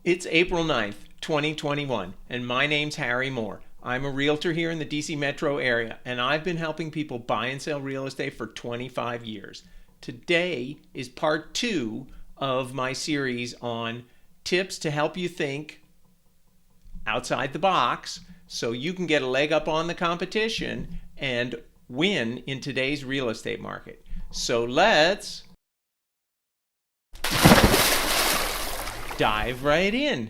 It's April 9th, 2021, and my name's Harry Moore. I'm a realtor here in the DC metro area, and I've been helping people buy and sell real estate for 25 years. Today is part 2 of my series on tips to help you think outside the box so you can get a leg up on the competition and win in today's real estate market. So let's dive right in.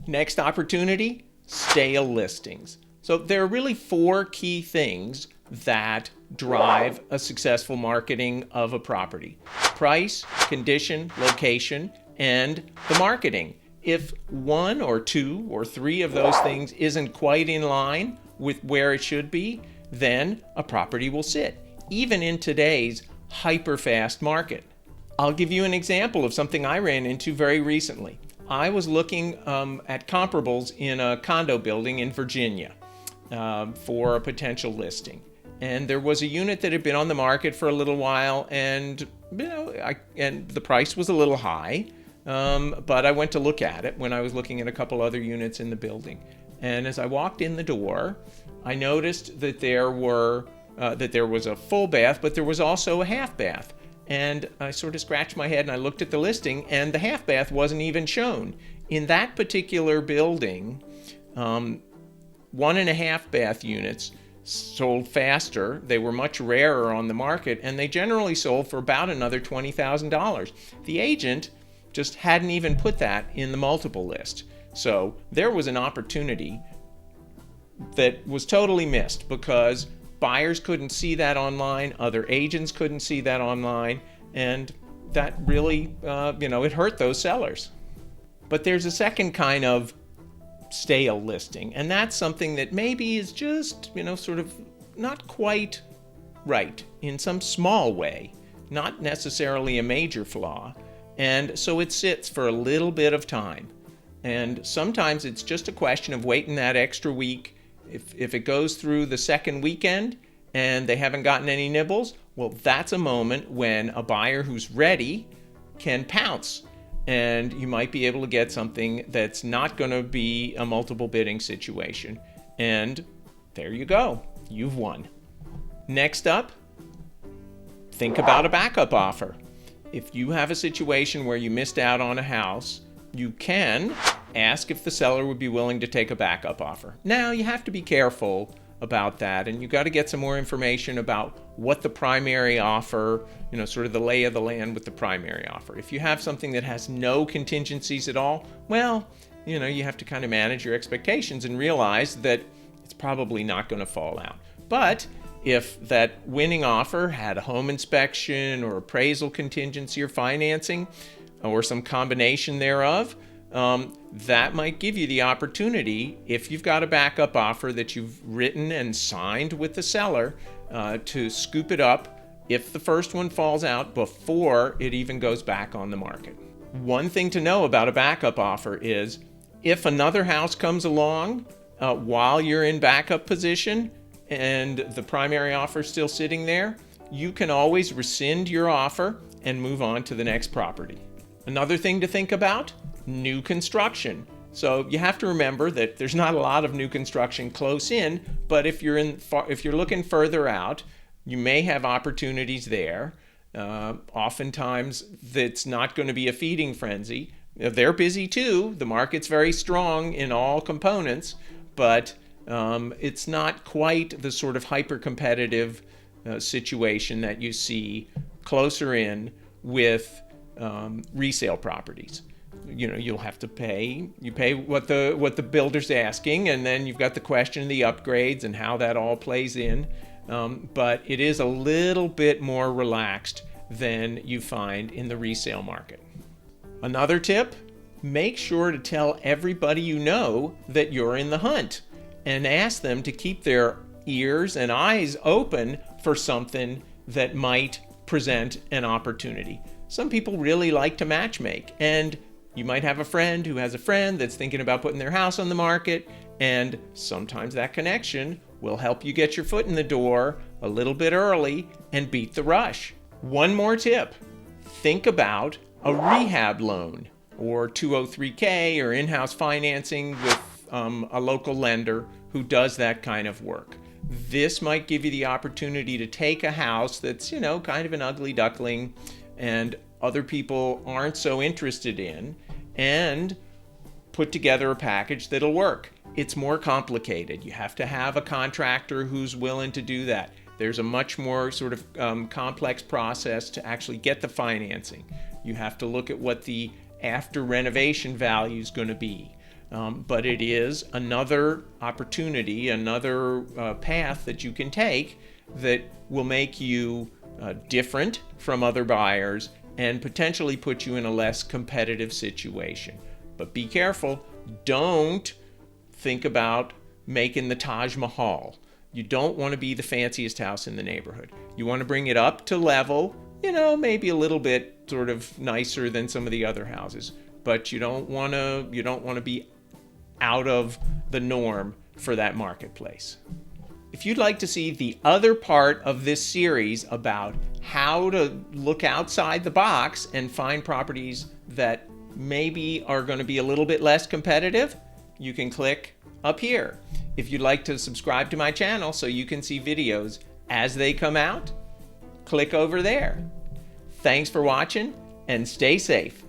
Next opportunity, stale listings. So there are really 4 key things that drive a successful marketing of a property: price, condition, location, and the marketing. If 1 or 2 or 3 of those things isn't quite in line with where it should be, then a property will sit, even in today's hyper-fast market. I'll give you an example of something I ran into very recently. I was looking at comparables in a condo building in Virginia for a potential listing. And there was a unit that had been on the market for a little while, and and the price was a little high, but I went to look at it when I was looking at a couple other units in the building. And as I walked in the door, I noticed that there was a full bath, but there was also a half bath. And I sort of scratched my head and I looked at the listing, and the half bath wasn't even shown. In that particular building, 1.5 bath units sold faster. They were much rarer on the market, and they generally sold for about another $20,000. The agent just hadn't even put that in the multiple list. So there was an opportunity that was totally missed because buyers couldn't see that online, other agents couldn't see that online, and that really, it hurt those sellers. But there's a second kind of stale listing, and that's something that maybe is just, sort of not quite right in some small way, not necessarily a major flaw, and so it sits for a little bit of time. And sometimes it's just a question of waiting that extra week. If it goes through the second weekend and they haven't gotten any nibbles, well, that's a moment when a buyer who's ready can pounce, and you might be able to get something that's not going to be a multiple bidding situation. And there you go. You've won. Next up, think about a backup offer. If you have a situation where you missed out on a house, you can ask if the seller would be willing to take a backup offer. Now, you have to be careful about that, and you got to get some more information about what the primary offer, sort of the lay of the land with the primary offer. If you have something that has no contingencies at all, well, you have to kind of manage your expectations and realize that it's probably not going to fall out. But if that winning offer had a home inspection or appraisal contingency or financing or some combination thereof, that might give you the opportunity, if you've got a backup offer that you've written and signed with the seller, to scoop it up if the first one falls out before it even goes back on the market. One thing to know about a backup offer is if another house comes along while you're in backup position and the primary offer is still sitting there, you can always rescind your offer and move on to the next property. Another thing to think about, new construction. So you have to remember that there's not a lot of new construction close in, but if you're looking further out, you may have opportunities there. Oftentimes, it's not going to be a feeding frenzy. They're busy too. The market's very strong in all components, but it's not quite the sort of hyper-competitive situation that you see closer in with resale properties. You'll have to pay. You pay what the builder's asking, and then you've got the question of the upgrades and how that all plays in. But it is a little bit more relaxed than you find in the resale market. Another tip, make sure to tell everybody you know that you're in the hunt, and ask them to keep their ears and eyes open for something that might present an opportunity. Some people really like to matchmake, and you might have a friend who has a friend that's thinking about putting their house on the market, and sometimes that connection will help you get your foot in the door a little bit early and beat the rush. One more tip. Think about a rehab loan or 203K or in-house financing with a local lender who does that kind of work. This might give you the opportunity to take a house that's, kind of an ugly duckling and other people aren't so interested in, and put together a package that'll work. It's more complicated. You have to have a contractor who's willing to do that. There's a much more sort of complex process to actually get the financing. You have to look at what the after renovation value is going to be. But it is another opportunity, another path that you can take that will make you different from other buyers and potentially put you in a less competitive situation. But be careful. Don't think about making the Taj Mahal. You don't want to be the fanciest house in the neighborhood. You want to bring it up to level, maybe a little bit sort of nicer than some of the other houses, but you don't want to be out of the norm for that marketplace. If you'd like to see the other part of this series about how to look outside the box and find properties that maybe are going to be a little bit less competitive, you can click up here. If you'd like to subscribe to my channel so you can see videos as they come out, click over there. Thanks for watching and stay safe.